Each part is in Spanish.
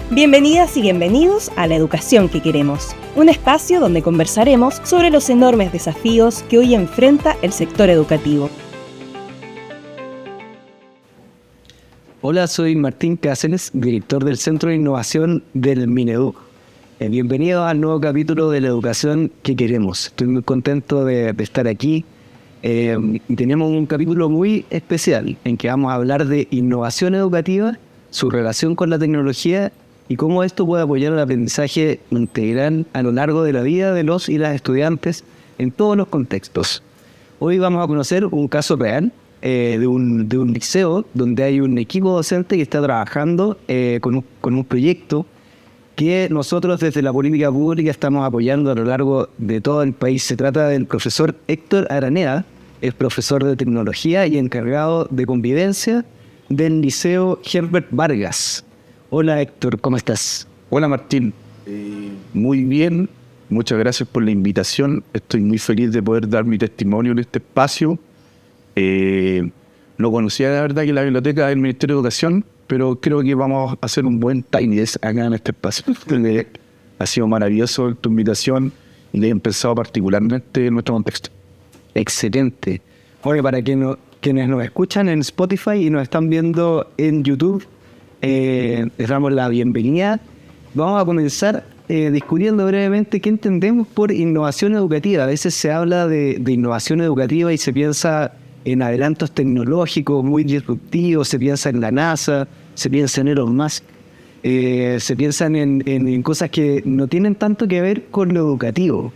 Bienvenidas y bienvenidos a La Educación que Queremos, un espacio donde conversaremos sobre los enormes desafíos que hoy enfrenta el sector educativo. Hola, soy Martín Cáceres, director del Centro de Innovación del Mineduc. Bienvenido al nuevo capítulo de La Educación que Queremos. Estoy muy contento de estar aquí. Tenemos un capítulo muy especial en que vamos a hablar de innovación educativa, su relación con la tecnología y cómo esto puede apoyar el aprendizaje integral a lo largo de la vida de los y las estudiantes en todos los contextos. Hoy vamos a conocer un caso real de un liceo donde hay un equipo docente que está trabajando con un proyecto que nosotros desde la política pública estamos apoyando a lo largo de todo el país. Se trata del profesor Héctor Araneda, es profesor de tecnología y encargado de convivencia del Liceo Herbert Vargas. Hola Héctor, ¿cómo estás? Hola Martín, muy bien, muchas gracias por la invitación. Estoy muy feliz de poder dar mi testimonio en este espacio. No conocía la verdad que la biblioteca del Ministerio de Educación, pero creo que vamos a hacer un buen tiny desk acá en este espacio. Ha sido maravilloso tu invitación y le he pensado particularmente en nuestro contexto. Excelente. Bueno, para quienes nos escuchan en Spotify y nos están viendo en YouTube, les damos la bienvenida. Vamos a comenzar discutiendo brevemente qué entendemos por innovación educativa. A veces se habla de innovación educativa y se piensa en adelantos tecnológicos muy disruptivos, se piensa en la NASA, se piensa en Elon Musk, se piensan en cosas que no tienen tanto que ver con lo educativo.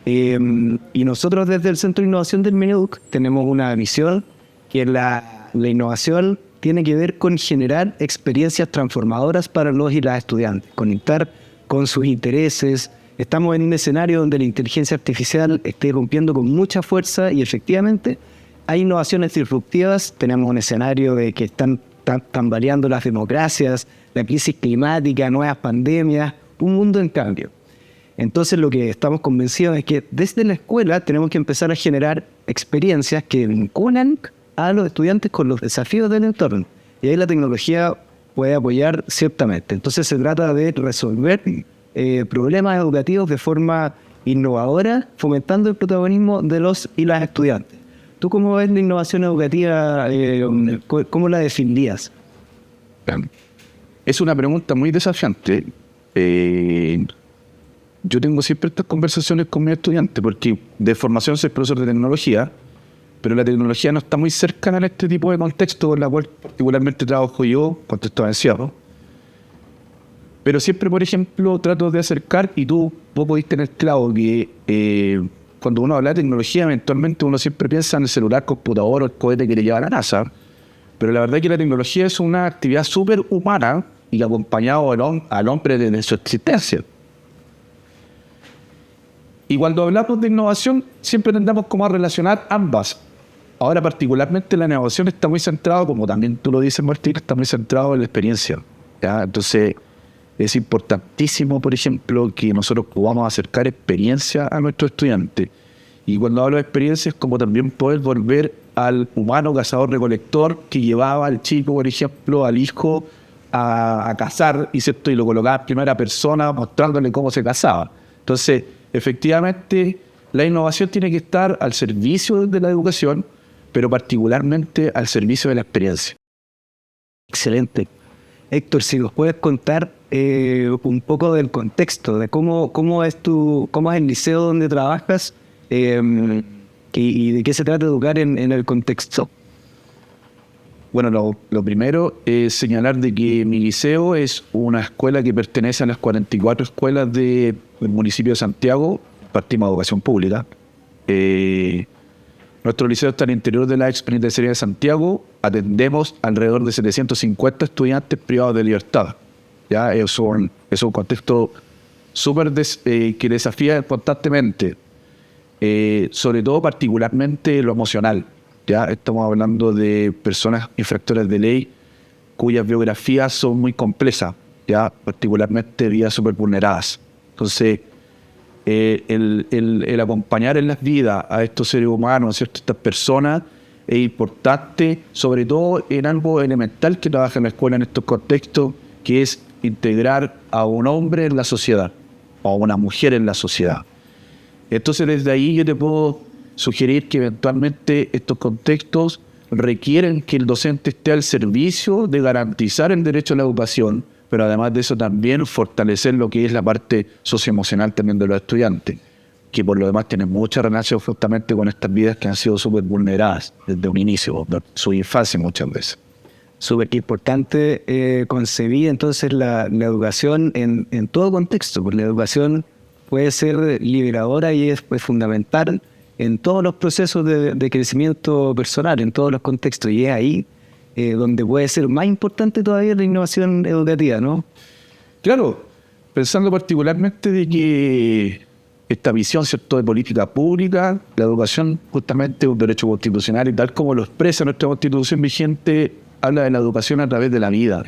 Y nosotros desde el Centro de Innovación del Mineduc tenemos una misión que la innovación tiene que ver con generar experiencias transformadoras para los y las estudiantes, conectar con sus intereses. Estamos en un escenario donde la inteligencia artificial está irrumpiendo con mucha fuerza y efectivamente hay innovaciones disruptivas. Tenemos un escenario de que están tambaleando las democracias, la crisis climática, nuevas pandemias, un mundo en cambio. Entonces lo que estamos convencidos es que desde la escuela tenemos que empezar a generar experiencias que vinculan a los estudiantes con los desafíos del entorno. Y ahí la tecnología puede apoyar ciertamente. Entonces se trata de resolver problemas educativos de forma innovadora, fomentando el protagonismo de los y las estudiantes. ¿Tú cómo ves la innovación educativa? ¿Cómo la definirías? Es una pregunta muy desafiante. Yo tengo siempre estas conversaciones con mis estudiantes porque de formación soy profesor de tecnología, pero la tecnología no está muy cercana en este tipo de contexto en la cual particularmente trabajo yo cuando estaba en Seattle. Pero siempre, por ejemplo, trato de acercar, y vos podés tener claro que cuando uno habla de tecnología, eventualmente uno siempre piensa en el celular, computador o el cohete que le lleva a la NASA, pero la verdad es que la tecnología es una actividad súper humana y acompañado al hombre desde su existencia. Y cuando hablamos de innovación, siempre tendemos como a relacionar ambas. Ahora, particularmente, la innovación está muy centrado, como también tú lo dices, Martín, está muy centrado en la experiencia, ¿ya? Entonces, es importantísimo, por ejemplo, que nosotros podamos acercar experiencia a nuestros estudiantes. Y cuando hablo de experiencia, es como también poder volver al humano cazador-recolector que llevaba al chico, por ejemplo, al hijo a cazar, y lo colocaba en primera persona, mostrándole cómo se cazaba. Entonces, efectivamente, la innovación tiene que estar al servicio de la educación, pero particularmente al servicio de la experiencia. Excelente. Héctor, si nos puedes contar un poco del contexto, de cómo es el liceo donde trabajas y de qué se trata de educar en el contexto. Bueno, lo primero es señalar de que mi liceo es una escuela que pertenece a las 44 escuelas del municipio de Santiago. Partimos de educación pública. Nuestro liceo está al interior de la ex penitenciaría de Santiago. Atendemos alrededor de 750 estudiantes privados de libertad. ¿Ya? Es un contexto súper que desafía constantemente, sobre todo particularmente lo emocional. ¿Ya? Estamos hablando de personas infractoras de ley cuyas biografías son muy complejas, ¿ya? Particularmente vidas súper vulneradas. Entonces, el acompañar en las vidas a estos seres humanos, ¿cierto? Estas personas, es importante, sobre todo en algo elemental que trabaja en la escuela en estos contextos, que es integrar a un hombre en la sociedad o a una mujer en la sociedad. Entonces desde ahí yo te puedo sugerir que eventualmente estos contextos requieren que el docente esté al servicio de garantizar el derecho a la educación, pero además de eso también fortalecer lo que es la parte socioemocional también de los estudiantes, que por lo demás tienen mucha relación justamente con estas vidas que han sido súper vulneradas desde un inicio, de su infancia muchas veces. Súper importante concebir entonces la educación en todo contexto, porque la educación puede ser liberadora y es pues, fundamental en todos los procesos de crecimiento personal, en todos los contextos, y es ahí donde puede ser más importante todavía la innovación educativa, ¿no? Claro, pensando particularmente de que esta visión, ¿cierto?, de política pública, la educación justamente es un derecho constitucional y tal como lo expresa nuestra Constitución vigente, habla de la educación a través de la vida.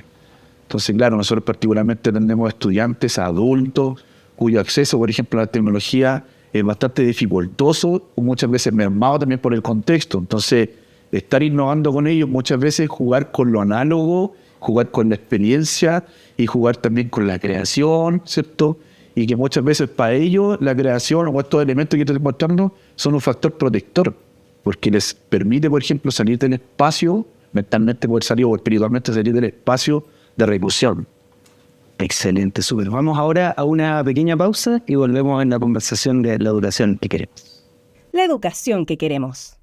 Entonces, claro, nosotros particularmente tenemos estudiantes, adultos, cuyo acceso, por ejemplo, a la tecnología es bastante dificultoso, muchas veces mermado también por el contexto. Entonces, estar innovando con ellos, muchas veces jugar con lo análogo, jugar con la experiencia y jugar también con la creación, ¿cierto? Y que muchas veces para ellos la creación o estos elementos que estoy mostrando son un factor protector, porque les permite, por ejemplo, salir del espacio, mentalmente poder salir o espiritualmente salir del espacio de reclusión. Excelente, súper. Vamos ahora a una pequeña pausa y volvemos en la conversación de la educación que queremos. La educación que queremos.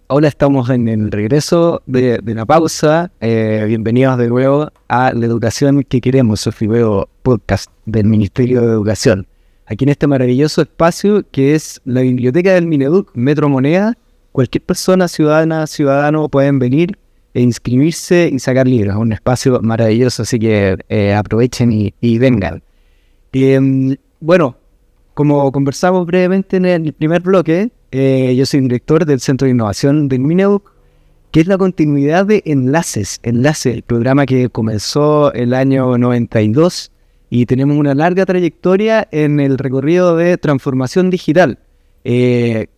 Ahora estamos en el regreso de la pausa. Bienvenidos de nuevo a La Educación que Queremos, el nuevo podcast del Ministerio de Educación. Aquí en este maravilloso espacio que es la biblioteca del Mineduc, Metro Moneda, cualquier persona, ciudadano, pueden venir e inscribirse y sacar libros. Es un espacio maravilloso, así que aprovechen y vengan. Bueno, como conversamos brevemente en el primer bloque, yo soy director del Centro de Innovación del Mineduc, que es la continuidad de Enlace, el programa que comenzó el año 92 y tenemos una larga trayectoria en el recorrido de transformación digital,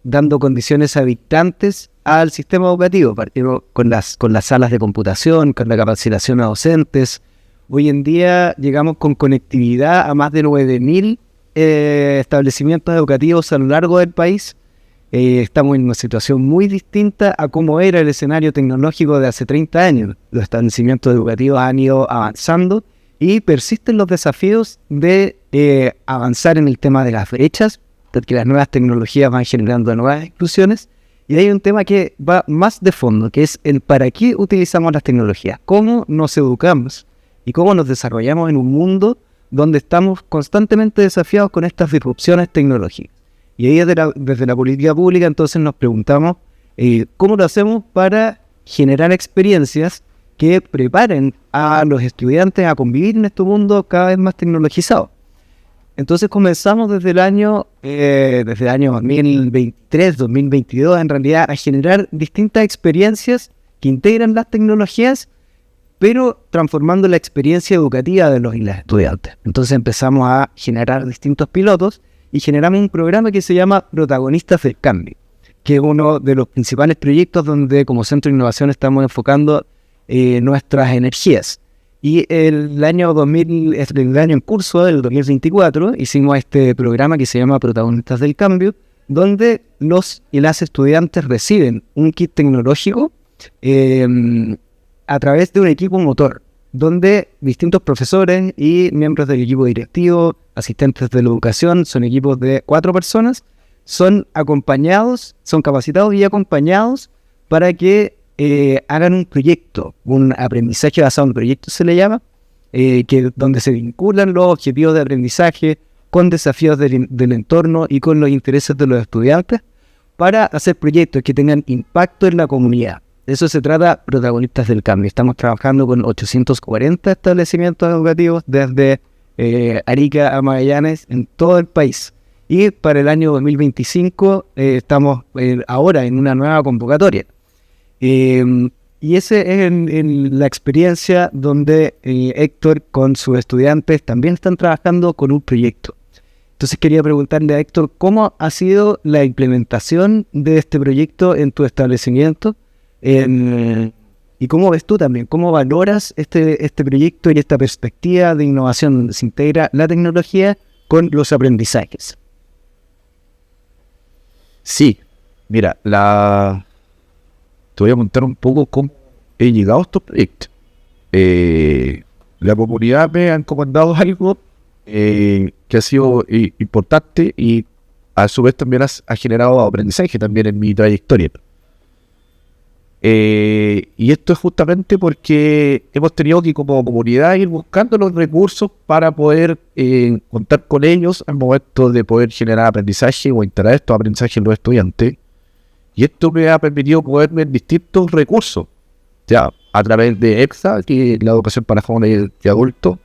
dando condiciones habitantes al sistema educativo. Partimos con las salas de computación, con la capacitación a docentes. Hoy en día llegamos con conectividad a más de 9.000 establecimientos educativos a lo largo del país. Estamos en una situación muy distinta a cómo era el escenario tecnológico de hace 30 años. Los establecimientos educativos han ido avanzando y persisten los desafíos de avanzar en el tema de las brechas, porque las nuevas tecnologías van generando nuevas exclusiones. Y hay un tema que va más de fondo, que es el para qué utilizamos las tecnologías, cómo nos educamos y cómo nos desarrollamos en un mundo donde estamos constantemente desafiados con estas disrupciones tecnológicas. Y ahí desde la política pública entonces nos preguntamos cómo lo hacemos para generar experiencias que preparen a los estudiantes a convivir en este mundo cada vez más tecnologizado. Entonces comenzamos desde el año 2023, 2022 en realidad a generar distintas experiencias que integran las tecnologías, pero transformando la experiencia educativa de los y las estudiantes. Entonces empezamos a generar distintos pilotos y generamos un programa que se llama Protagonistas del Cambio, que es uno de los principales proyectos donde como Centro de Innovación estamos enfocando nuestras energías. Y el año en curso, del 2024, hicimos este programa que se llama Protagonistas del Cambio, donde los y las estudiantes reciben un kit tecnológico a través de un equipo motor, donde distintos profesores y miembros del equipo directivo, asistentes de la educación, son equipos de 4 personas, son capacitados y acompañados para que hagan un proyecto, un aprendizaje basado en proyectos se le llama, donde se vinculan los objetivos de aprendizaje con desafíos del entorno y con los intereses de los estudiantes para hacer proyectos que tengan impacto en la comunidad. De eso se trata Protagonistas del Cambio. Estamos trabajando con 840 establecimientos educativos desde Arica a Magallanes en todo el país. Y para el año 2025 estamos ahora en una nueva convocatoria. Y esa es la experiencia donde Héctor con sus estudiantes también están trabajando con un proyecto. Entonces quería preguntarle a Héctor, ¿cómo ha sido la implementación de este proyecto en tu establecimiento? ¿Y cómo ves tú también? ¿Cómo valoras este proyecto y esta perspectiva de innovación donde se integra la tecnología con los aprendizajes? Sí, mira, te voy a contar un poco cómo he llegado a estos proyectos. La comunidad me ha encomendado algo que ha sido importante y a su vez también ha generado aprendizaje también en mi trayectoria. Y esto es justamente porque hemos tenido que como comunidad ir buscando los recursos para poder contar con ellos al momento de poder generar aprendizaje o instalar estos aprendizajes en los estudiantes. Y esto me ha permitido moverme en distintos recursos, ya a través de EPSA, que es la educación para jóvenes y adultos,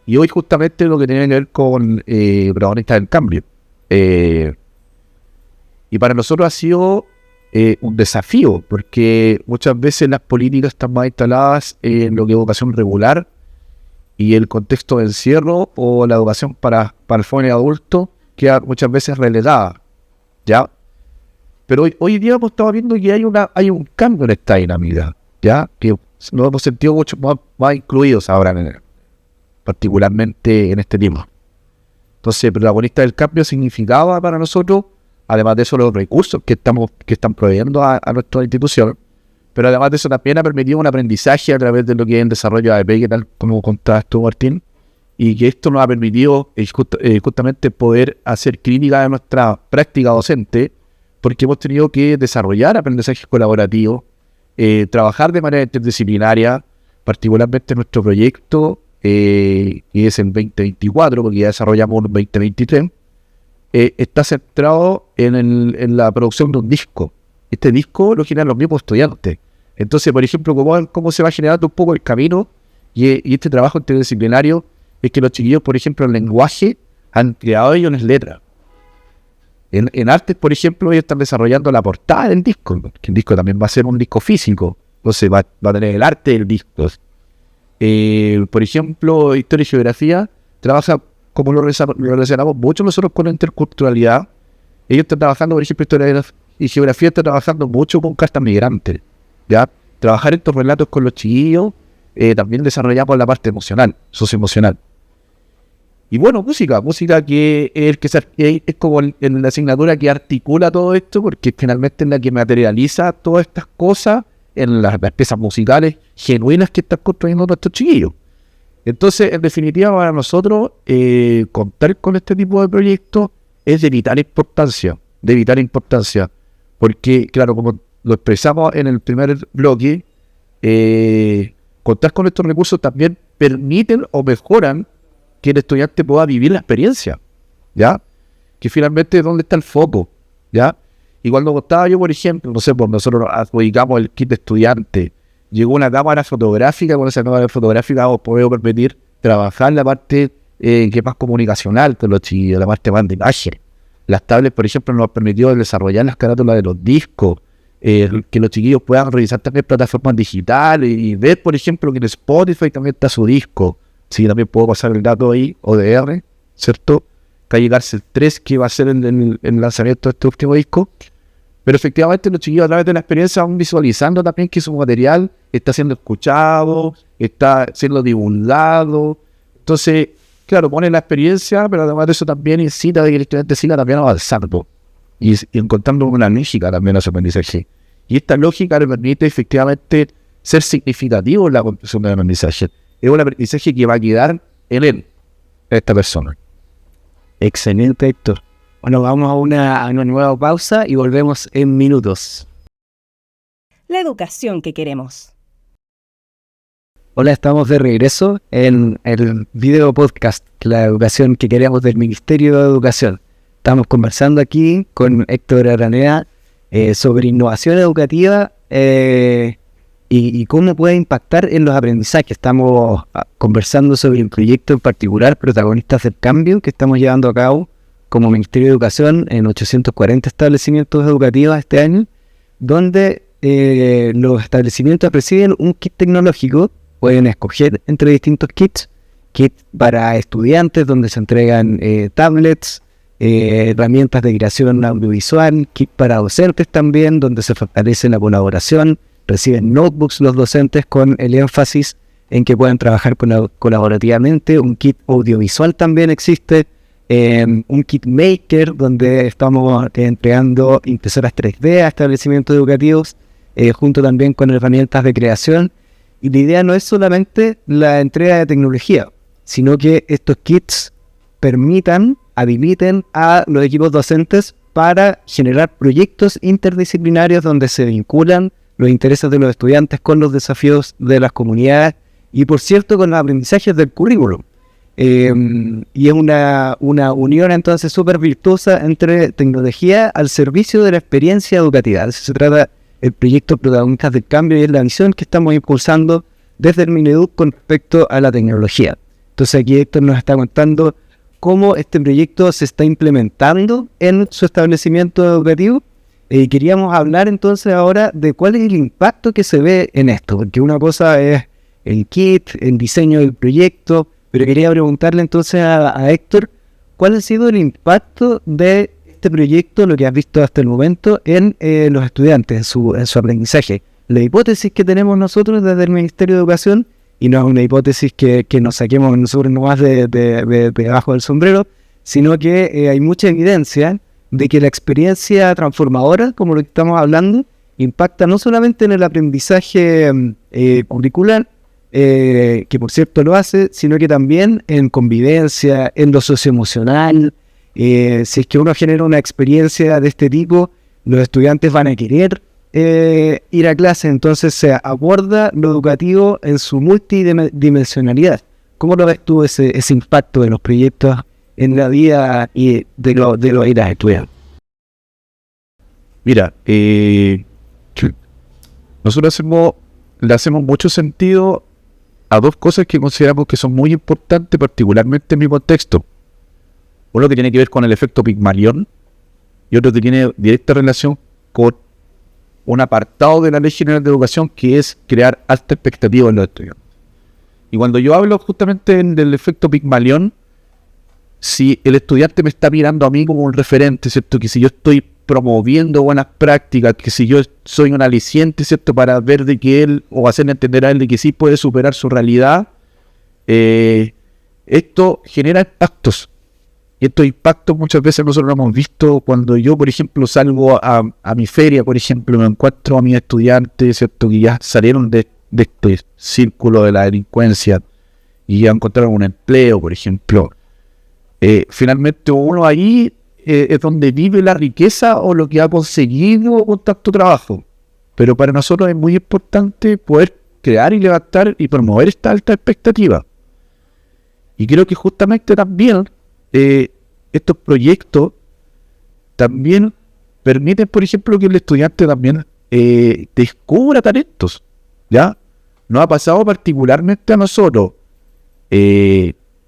y hoy justamente lo que tiene que ver con protagonistas del cambio. Y para nosotros ha sido un desafío, porque muchas veces las políticas están más instaladas en lo que es educación regular y el contexto de encierro o la educación para el joven y adulto queda muchas veces relegada, ¿ya? Pero hoy día hemos estado viendo que hay un cambio en esta dinámica, ¿ya? Que nos hemos sentido mucho más incluidos ahora, particularmente en este tema. Entonces, protagonista del cambio significaba para nosotros, además de eso, los recursos que están proveyendo a nuestra institución, pero además de eso también ha permitido un aprendizaje a través de lo que es el desarrollo de ADP, que tal como contabas tú, Martín, y que esto nos ha permitido justamente poder hacer crítica de nuestra práctica docente, porque hemos tenido que desarrollar aprendizajes colaborativos, trabajar de manera interdisciplinaria, particularmente en nuestro proyecto, que es en 2024, porque ya desarrollamos en 2023, está centrado en la producción de un disco. Este disco lo generan los mismos estudiantes. Entonces, por ejemplo, cómo se va generando un poco el camino y este trabajo interdisciplinario es que los chiquillos, por ejemplo, en lenguaje han creado ellos en letras. En artes, por ejemplo, ellos están desarrollando la portada del disco, que el disco también va a ser un disco físico, entonces va a tener el arte del disco. Por ejemplo, historia y geografía trabaja, como lo relacionamos mucho nosotros con la interculturalidad. Ellos están trabajando, por ejemplo, historia y geografía está trabajando mucho con cartas migrantes, ¿ya? Trabajar estos relatos con los chiquillos, también desarrollamos la parte emocional, socioemocional. Y bueno, música que es como la asignatura que articula todo esto, porque finalmente es la que materializa todas estas cosas en las piezas musicales genuinas que están construyendo nuestros chiquillos. Entonces, en definitiva, para nosotros, contar con este tipo de proyectos es de vital importancia, porque, claro, como lo expresamos en el primer bloque, contar con estos recursos también permiten o mejoran que el estudiante pueda vivir la experiencia, ¿ya? Que finalmente es donde está el foco, ¿ya? Y cuando contaba yo, por ejemplo, no sé, pues nosotros adjudicamos el kit de estudiante, llegó una cámara fotográfica, con esa cámara fotográfica os podemos permitir trabajar la parte que es más comunicacional con los chiquillos, la parte más de imagen. Las tablets, por ejemplo, nos permitió desarrollar las carátulas de los discos, que los chiquillos puedan revisar también plataformas digitales y ver, por ejemplo, que en Spotify también está su disco. Sí, también puedo pasar el dato ahí, ODR, ¿cierto? Calle Cárcel 3, que va a ser el lanzamiento de este último disco. Pero efectivamente los chiquillos a través de la experiencia van visualizando también que su material está siendo escuchado, está siendo divulgado. Entonces, claro, pone la experiencia, pero además de eso también incita a que el estudiante siga también avanzando y encontrando una lógica también a su aprendizaje. Y esta lógica le permite efectivamente ser significativo en la construcción del aprendizaje. Es un aprendizaje que va a quedar en él, esta persona. Excelente, Héctor. Bueno, vamos a una nueva pausa y volvemos en minutos. La educación que queremos. Hola, estamos de regreso en el video podcast, la educación que queremos del Ministerio de Educación. Estamos conversando aquí con Héctor Araneda sobre innovación educativa y cómo puede impactar en los aprendizajes. Estamos conversando sobre un proyecto en particular, Protagonistas del Cambio, que estamos llevando a cabo como Ministerio de Educación en 840 establecimientos educativos este año, donde los establecimientos reciben un kit tecnológico, pueden escoger entre distintos kits para estudiantes donde se entregan tablets, herramientas de creación audiovisual, kit para docentes también, donde se fortalece la colaboración, reciben notebooks los docentes con el énfasis en que puedan trabajar colaborativamente. Un kit audiovisual también existe, un kit maker donde estamos entregando impresoras 3D a establecimientos educativos, junto también con herramientas de creación. Y la idea no es solamente la entrega de tecnología, sino que estos kits habiliten a los equipos docentes para generar proyectos interdisciplinarios donde se vinculan los intereses de los estudiantes con los desafíos de las comunidades y, por cierto, con los aprendizajes del currículum. Y es una unión entonces súper virtuosa entre tecnología al servicio de la experiencia educativa. De eso se trata el proyecto Protagonistas del Cambio, y es la misión que estamos impulsando desde el Mineduc con respecto a la tecnología. Entonces aquí Héctor nos está contando cómo este proyecto se está implementando en su establecimiento educativo. Queríamos hablar entonces ahora de cuál es el impacto que se ve en esto, porque una cosa es el kit, el diseño del proyecto, pero quería preguntarle entonces a Héctor, ¿cuál ha sido el impacto de este proyecto, lo que has visto hasta el momento, en los estudiantes, en su aprendizaje? La hipótesis que tenemos nosotros desde el Ministerio de Educación, y no es una hipótesis que nos saquemos nosotros nomás de abajo del sombrero, sino que hay mucha evidencia de que la experiencia transformadora, como lo que estamos hablando, impacta no solamente en el aprendizaje curricular, que por cierto lo hace, sino que también en convivencia, en lo socioemocional. Si es que uno genera una experiencia de este tipo, los estudiantes van a querer ir a clase. Entonces se aborda lo educativo en su multidimensionalidad. ¿Cómo lo ves tú ese impacto de los proyectos en la vida y de los estudiantes? Mira, nosotros le hacemos mucho sentido a dos cosas que consideramos que son muy importantes, particularmente en mi contexto. Uno que tiene que ver con el efecto Pigmalión y otro que tiene directa relación con un apartado de la Ley General de Educación, que es crear alta expectativa en los estudiantes. Y cuando yo hablo justamente del efecto Pigmalión, si el estudiante me está mirando a mí como un referente, ¿cierto? Que si yo estoy promoviendo buenas prácticas, que si yo soy un aliciente, ¿cierto? Para ver de que él, o hacerle entender a él de que sí puede superar su realidad, esto genera impactos. Y estos impactos muchas veces nosotros lo hemos visto cuando yo, por ejemplo, salgo a mi feria, por ejemplo, me encuentro a mis estudiantes, ¿cierto? Que ya salieron de este círculo de la delincuencia y ya encontraron un empleo, por ejemplo. Finalmente uno ahí es donde vive la riqueza o lo que ha conseguido con tanto trabajo. Pero para nosotros es muy importante poder crear y levantar y promover esta alta expectativa. Y creo que justamente también estos proyectos también permiten, por ejemplo, que el estudiante también descubra talentos, ¿ya? Nos ha pasado particularmente a nosotros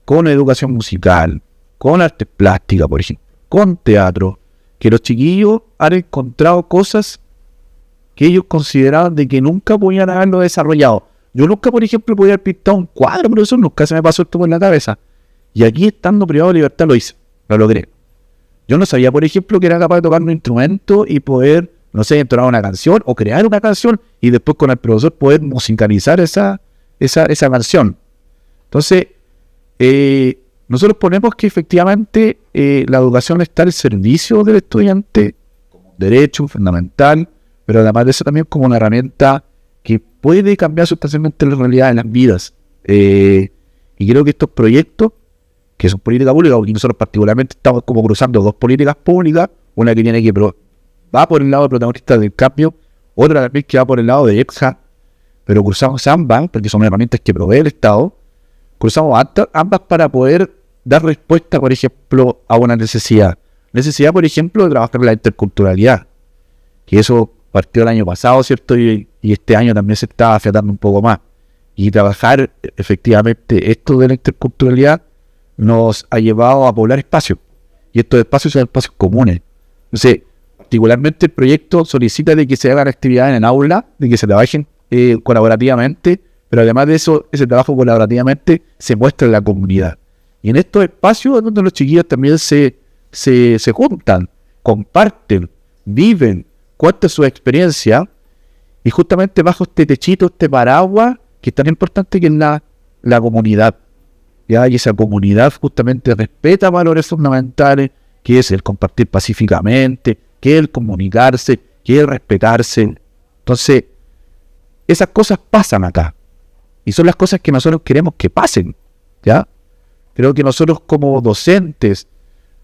con educación musical, con artes plásticas, por ejemplo, con teatro, que los chiquillos han encontrado cosas que ellos consideraban de que nunca podían haberlo desarrollado. Yo nunca, por ejemplo, podía haber pintado un cuadro, pero eso nunca se me pasó esto por la cabeza. Y aquí, estando privado de libertad, lo hice, lo logré. Yo no sabía, por ejemplo, que era capaz de tocar un instrumento y poder, no sé, entonar una canción o crear una canción y después con el profesor poder musicalizar esa canción. Entonces, nosotros ponemos que efectivamente la educación está al servicio del estudiante como un derecho fundamental, pero además de eso también como una herramienta que puede cambiar sustancialmente la realidad de las vidas. Y creo que estos proyectos, que son políticas públicas, porque nosotros particularmente estamos como cruzando dos políticas públicas, una que tiene que va por el lado de protagonistas del cambio, otra también que va por el lado de EPJA, pero cruzamos ambas, porque son herramientas que provee el Estado, cruzamos ambas para poder dar respuesta, por ejemplo, a una necesidad. Necesidad, por ejemplo, de trabajar la interculturalidad, que eso partió el año pasado, ¿cierto? Y este año también se está afiatando un poco más. Y trabajar efectivamente esto de la interculturalidad nos ha llevado a poblar espacios. Y estos espacios son espacios comunes. Entonces, particularmente el proyecto solicita de que se hagan actividades en aula, de que se trabajen colaborativamente, pero además de eso, ese trabajo colaborativamente se muestra en la comunidad. Y en estos espacios es donde los chiquillos también se juntan, comparten, viven, cuentan su experiencia, Y justamente bajo este techito, este paraguas, que es tan importante que es la comunidad. ¿Ya? Y esa comunidad justamente respeta valores fundamentales, que es el compartir pacíficamente, que es el comunicarse, que es el respetarse. Entonces, esas cosas pasan acá. Y son las cosas que nosotros queremos que pasen. ¿Ya? Creo que nosotros como docentes,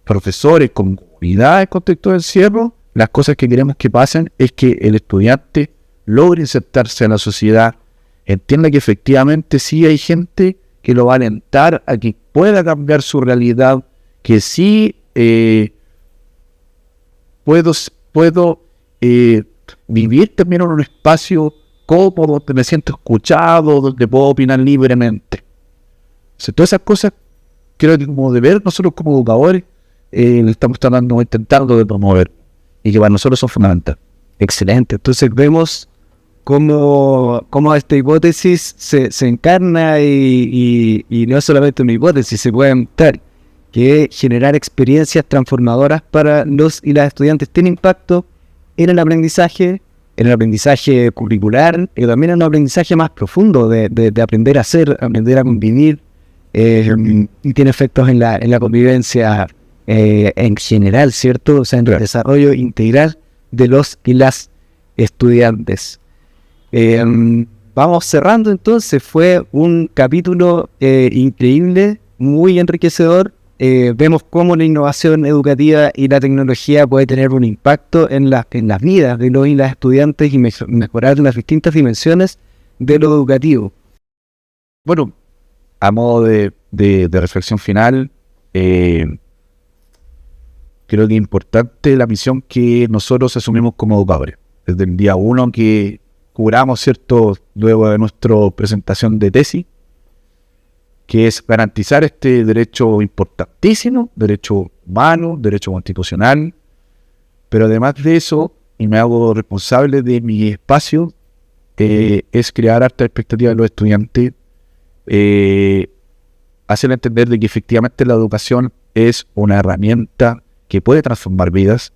profesores, como comunidad en contexto de encierro, las cosas que queremos que pasen es que el estudiante logre insertarse en la sociedad, entienda que efectivamente sí hay gente que lo va a alentar a que pueda cambiar su realidad, que sí puedo vivir también en un espacio cómodo, donde me siento escuchado, donde puedo opinar libremente. Entonces, todas esas cosas, creo que como deber, nosotros como educadores, le estamos intentando de promover, y que para nosotros son fundamentales. Excelente. Entonces vemos cómo esta hipótesis se encarna y no es solamente una hipótesis, se puede mostrar que generar experiencias transformadoras para los y las estudiantes tiene impacto en el aprendizaje curricular, y también en un aprendizaje más profundo de aprender a ser, aprender a convivir, y tiene efectos en la convivencia en general, ¿cierto? O sea, en el desarrollo integral de los y las estudiantes. Vamos cerrando entonces. Fue un capítulo increíble, muy enriquecedor. Vemos cómo la innovación educativa y la tecnología puede tener un impacto en las vidas de los y las estudiantes y mejorar las distintas dimensiones de lo educativo. Bueno, a modo de reflexión final, creo que es importante la misión que nosotros asumimos como educadores. Desde el día 1 que juramos, ¿cierto?, luego de nuestra presentación de tesis, que es garantizar este derecho importantísimo, derecho humano, derecho constitucional, pero además de eso, y me hago responsable de mi espacio, es crear alta expectativa de los estudiantes, hacer entender de que efectivamente la educación es una herramienta que puede transformar vidas,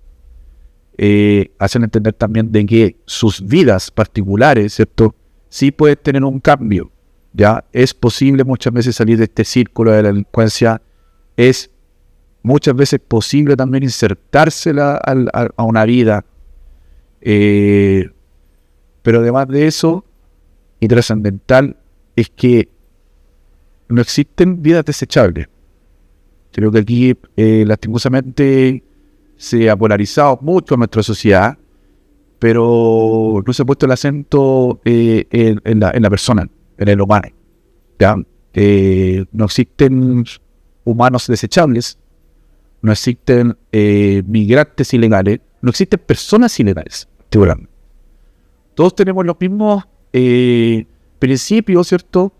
hacer entender también de que sus vidas particulares, ¿cierto?, sí pueden tener un cambio. Ya es posible muchas veces salir de este círculo de la delincuencia, es muchas veces posible también insertársela a una vida, pero además de eso, y trascendental, es que no existen vidas desechables. Creo que aquí lastimosamente se ha polarizado mucho en nuestra sociedad, pero no se ha puesto el acento en la persona, en el humano. ¿Ya? No existen humanos desechables, no existen migrantes ilegales, no existen personas ilegales. Todos tenemos los mismos principios, ¿cierto?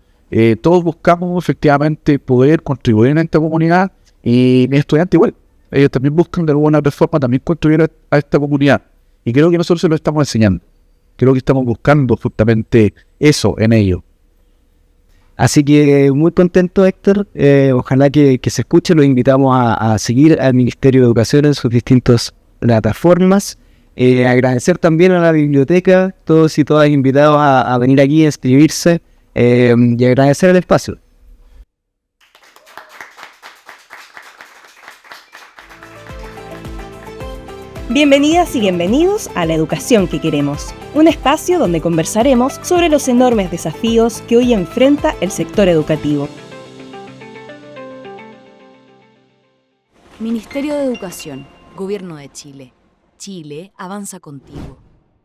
Todos buscamos efectivamente poder contribuir en esta comunidad, y mi estudiante igual. Ellos también buscan de alguna forma también contribuir a esta comunidad. Y creo que nosotros se lo estamos enseñando. Creo que estamos buscando justamente eso en ellos. Así que muy contento, Héctor. Ojalá que se escuche. Los invitamos a seguir al Ministerio de Educación en sus distintas plataformas. Agradecer también a la biblioteca, todos y todas invitados a venir aquí a inscribirse, y agradecer el espacio. Bienvenidas y bienvenidos a La Educación que Queremos, un espacio donde conversaremos sobre los enormes desafíos que hoy enfrenta el sector educativo. Ministerio de Educación, Gobierno de Chile. Chile avanza contigo.